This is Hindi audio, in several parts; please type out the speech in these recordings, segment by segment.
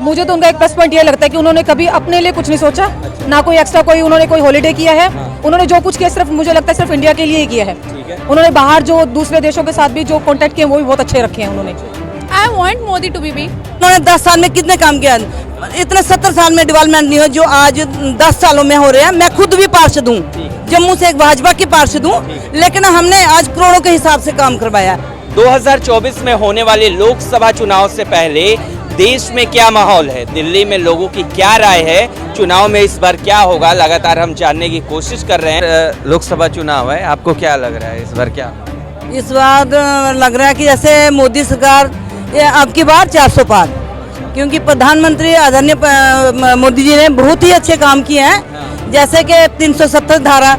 मुझे तो उनका एक प्लस पॉइंट ये लगता है कि उन्होंने कभी अपने लिए कुछ नहीं सोचा, ना कोई एक्स्ट्रा कोई उन्होंने कोई हॉलिडे किया है। उन्होंने जो कुछ किया सिर्फ मुझे लगता है सिर्फ इंडिया के लिए ही किया है। उन्होंने बाहर जो दूसरे देशों के साथ भी जो कॉन्टेक्ट किए वो भी बहुत अच्छे रखे हैं उन्होंने। I want Modi to be उन्होंने 10 साल में कितने काम किया, इतने 70 साल में डेवलपमेंट नहीं हो जो आज 10 सालों में हो रहे हैं। मैं खुद भी पार्षद हूँ, जम्मू से एक भाजपा की पार्षद हूँ, लेकिन हमने आज करोड़ों के हिसाब से काम करवाया। 2024 में होने वाले लोकसभा चुनाव से पहले देश में क्या माहौल है, दिल्ली में लोगों की क्या राय है, चुनाव में इस बार क्या होगा, लगातार हम जानने की कोशिश कर रहे हैं। लोकसभा चुनाव है, आपको क्या लग रहा है इस बार क्या? इस बार लग रहा है कि जैसे मोदी सरकार ये अब की बार 400 पार, क्योंकि प्रधानमंत्री आदरणीय मोदी जी ने बहुत ही अच्छे काम किए हैं। जैसे कि 370 धारा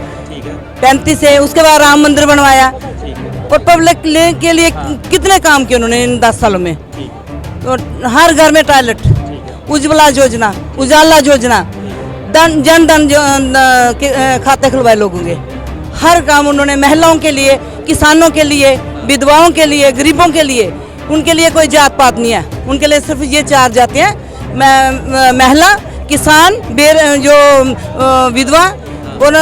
35 है, उसके बाद राम मंदिर बनवाया और पब्लिक के लिए कितने काम किए उन्होंने इन 10 सालों में। तो हर घर में टॉयलेट, उज्ज्वला योजना, उजाला योजना, जन धन खाते खुलवाए लोगों के, हर काम उन्होंने महिलाओं के लिए, किसानों के लिए, विधवाओं के लिए, गरीबों के लिए, उनके लिए कोई जात पात नहीं है। उनके लिए सिर्फ ये 4 जाति हैं, महिला, किसान, जो विधवा और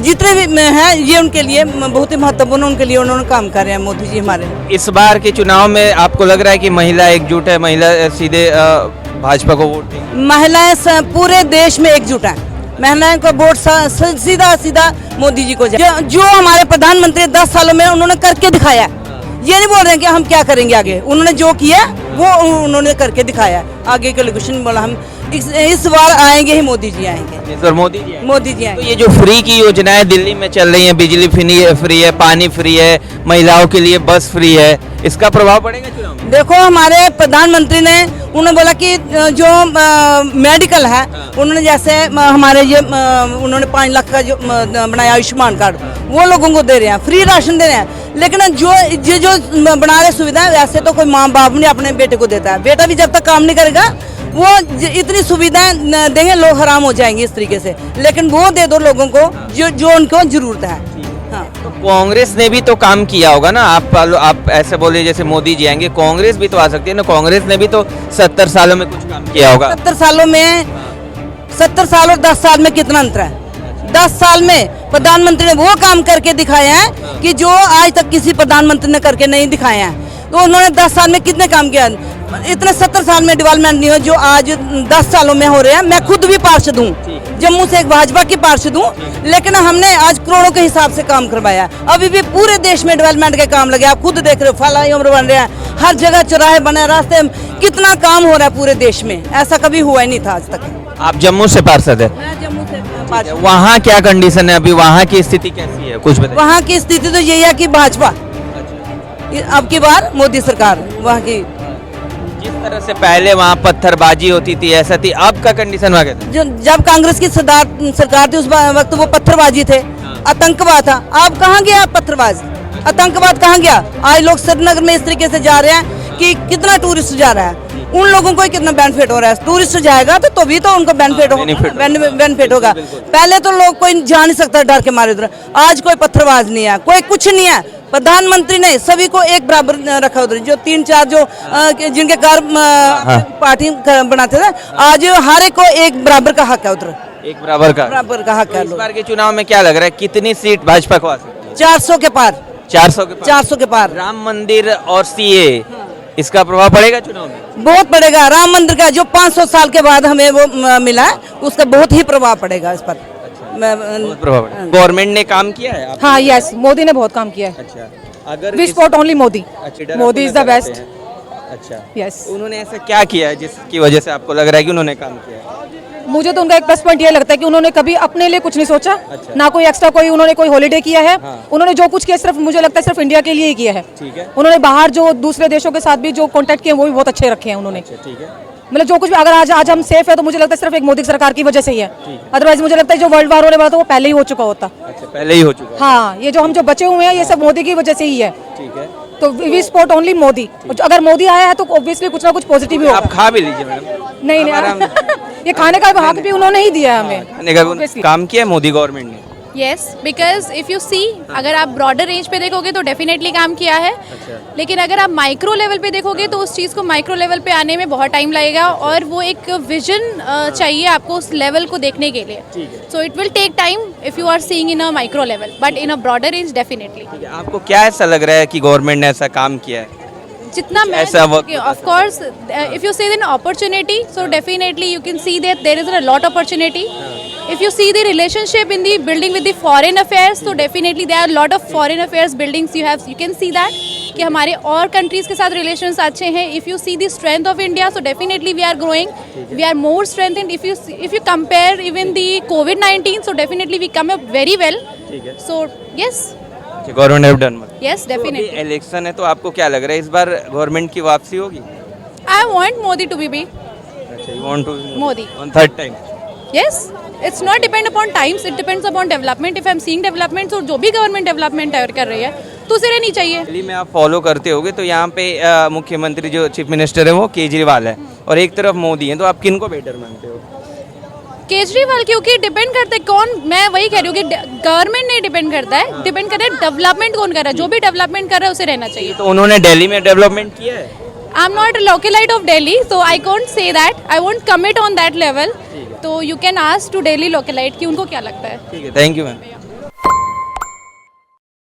जितने भी हैं, ये उनके लिए बहुत ही महत्वपूर्ण, उनके लिए उन्होंने काम कर रहे हैं मोदी जी हमारे। इस बार के चुनाव में आपको लग रहा है कि महिला एकजुट है, महिला सीधे भाजपा को वोट देंगी? महिलाएं पूरे देश में एकजुट हैं, महिलाएं को वोट सीधा सीधा मोदी जी को जाए। जो हमारे प्रधानमंत्री 10 सालों में उन्होंने करके दिखाया, ये नहीं बोल रहे हैं कि हम क्या करेंगे आगे, उन्होंने जो किया वो उन्होंने करके दिखाया। आगे के लिए कुछ नहीं बोला, हम इस बार आएंगे ही, मोदी जी आएंगे। इस बार मोदी जी आएंगे। मोदी जी तो आएंगे। ये जो फ्री की योजनाएं दिल्ली में चल रही हैं, बिजली फ्री है, पानी फ्री है, महिलाओं के लिए बस फ्री है, इसका प्रभाव पड़ेगा चुनाव में? देखो हमारे प्रधानमंत्री ने उन्होंने बोला कि जो मेडिकल है, उन्होंने जैसे हमारे ये उन्होंने 5 लाख का जो बनाया आयुष्मान कार्ड, वो लोगों को दे रहे हैं, फ्री राशन दे रहे हैं। लेकिन जो बना रहे सुविधाएं, वैसे तो कोई माँ बाप नहीं अपने बेटे को देता है। बेटा भी जब तक काम नहीं करेगा, वो इतनी सुविधाएं देंगे, लोग हराम हो जाएंगे इस तरीके से। लेकिन वो दे दो लोगों को जो उनको जरूरत है। हाँ। तो कांग्रेस ने भी तो काम किया होगा ना, आप ऐसे बोले जैसे मोदी जी आएंगे, कांग्रेस भी तो आ सकती है ना। कांग्रेस ने भी तो 70 सालों में कुछ काम किया होगा। 70 साल और 10 साल में कितना अंतर है? 10 साल में प्रधानमंत्री ने वो काम करके दिखाए हैं कि जो आज तक किसी प्रधानमंत्री ने करके नहीं दिखाए हैं। तो उन्होंने 10 साल में कितने काम किया, इतने 70 साल में डेवलपमेंट नहीं हो जो आज 10 सालों में हो रहे हैं। मैं खुद भी पार्षद हूँ, जम्मू से एक भाजपा की पार्षद हूँ, लेकिन हमने आज करोड़ों के हिसाब से काम करवाया। अभी भी पूरे देश में डेवलपमेंट के काम लगे, आप खुद देख रहे हो, फ्लाईओवर बन रहे हैं, हर जगह चौराहे बने, रास्ते, कितना काम हो रहा है पूरे देश में, ऐसा कभी हुआ ही नहीं था आज तक। आप जम्मू से पार्षद है? मैं जम्मू से पार्षद। वहाँ क्या कंडीशन है अभी, वहाँ की स्थिति कैसी है, कुछ बताइए। वहाँ की स्थिति तो यही है कि भाजपा, अब की बार मोदी सरकार। वहाँ की जिस तरह से पहले वहाँ पत्थरबाजी होती थी, ऐसा थी, अब का कंडीशन वहाँ कैसा? जो जब कांग्रेस की सरकार थी उस वक्त वो पत्थरबाजी थे, आतंकवाद था। अब कहाँ गया पत्थरबाज, आतंकवाद कहाँ गया? आज लोग श्रीनगर में इस तरीके से जा रहे हैं कि कितना टूरिस्ट जा रहा है, उन लोगों को कितना बेनिफिट हो रहा है। टूरिस्ट जाएगा तो भी तो उनको बेनिफिट होगा। पहले तो लोग कोई जा नहीं सकता डर के मारे उधर, आज कोई पत्थरबाज नहीं है, कोई कुछ नहीं है। प्रधानमंत्री ने सभी को एक बराबर रखा उधर, जो 3-4 जो जिनके घर पार्टी बनाते थे, आज हर एक को एक बराबर का हक है उधर, एक बराबर का हक है। इस बार के चुनाव में क्या लग रहा है, कितनी सीट भाजपा को आ सकती है? 400 के पार। 400 के पार। राम मंदिर और सीए, इसका प्रभाव पड़ेगा चुनाव में? बहुत पड़ेगा। राम मंदिर का जो 500 साल के बाद हमें वो मिला है, उसका बहुत ही प्रभाव पड़ेगा इस पर। गवर्नमेंट ने काम किया है आप? हाँ, यस, मोदी ने बहुत काम किया है। अच्छा, अगर we support only Modi, Modi is the best. अच्छा, यस। उन्होंने ऐसा क्या किया है जिसकी वजह से आपको लग रहा है कि उन्होंने काम किया है? मुझे तो उनका एक प्लस पॉइंट ये लगता है कि उन्होंने कभी अपने लिए कुछ नहीं सोचा, ना कोई एक्स्ट्रा कोई उन्होंने कोई हॉलिडे किया है। उन्होंने जो कुछ किया सिर्फ मुझे लगता है सिर्फ इंडिया के लिए ही किया है। उन्होंने बाहर जो दूसरे देशों के साथ भी जो कॉन्टेक्ट किए वो भी बहुत अच्छे रखे हैं उन्होंने। मतलब जो कुछ भी, अगर आज हम सेफ है तो मुझे लगता है सिर्फ एक मोदी सरकार की वजह से ही है। अदरवाइज मुझे लगता है जो वर्ल्ड वार होने वाला था वो पहले ही हो चुका होता। पहले ही हो चुका। हाँ, ये जो हम जो बचे हुए हैं ये सब मोदी की वजह से ही है। तो वी सपोर्ट ओनली मोदी। अगर मोदी आया है तो ऑब्वियसली कुछ ना कुछ पॉजिटिव ही होगा। आप खा भी लीजिए मैडम। नहीं ये खाने का हक भी उन्होंने ही दिया है हमें। खाने का काम किया है मोदी गवर्नमेंट ने? Yes, because if you see, अगर आप ब्रॉडर रेंज पे देखोगे तो डेफिनेटली काम किया है, लेकिन अगर आप माइक्रो लेवल पे देखोगे तो उस चीज़ को माइक्रो लेवल पे आने में बहुत टाइम लगेगा और वो एक विजन चाहिए आपको उस लेवल को देखने के लिए. So it will take time if you are seeing in a micro level, but in a broader range definitely. आपको क्या ऐसा लग रहा है कि गवर्नमेंट ने ऐसा काम किया है? जितना मैं ऐसा work of course if you see the opportunity, so definitely you can see that there is a lot opportunity. If you see the relationship in the building with the foreign affairs, so definitely there are a lot of foreign affairs buildings you can see that कि हमारे और countries के साथ relations अच्छे हैं. If you see the strength of India, so definitely we are growing, we are more strengthened. If you compare even the COVID-19, so definitely we come up very well. So yes. Government have done much. Yes, definitely. Election है तो आपको क्या लग रहा है इस बार गवर्नमेंट की वापसी होगी? I want Modi to be. अच्छा, you want to Modi. on third time? Yes, it's not depend upon times, it depends upon development. If I'm seeing development, so जो भी गवर्नमेंट डेवलपमेंट कर रही है तो उसे रहनी चाहिए. दिल्ली में आप फॉलो करते होगे तो यहाँ पे मुख्यमंत्री जो चीफ मिनिस्टर है वो केजरीवाल है और एक तरफ मोदी है, तो आप किन को बेटर मानते हो? केजरीवाल, क्योंकि डिपेंड करता है कौन. मैं वही कह रही हूँ कि गवर्नमेंट नहीं डिपेंड करता है, डिपेंड कर रहा है डेवलपमेंट कौन कर रहा है. जो भी डेवलपमेंट कर रहा है उसे रहना चाहिए. तो उन्होंने दिल्ली में डेवलपमेंट किया है. I'm not a localite of Delhi, so I can't say that. I won't commit on that level. तो you can ask to Delhi localite कि उनको क्या लगता है. ठीक है, थैंक यू मैम.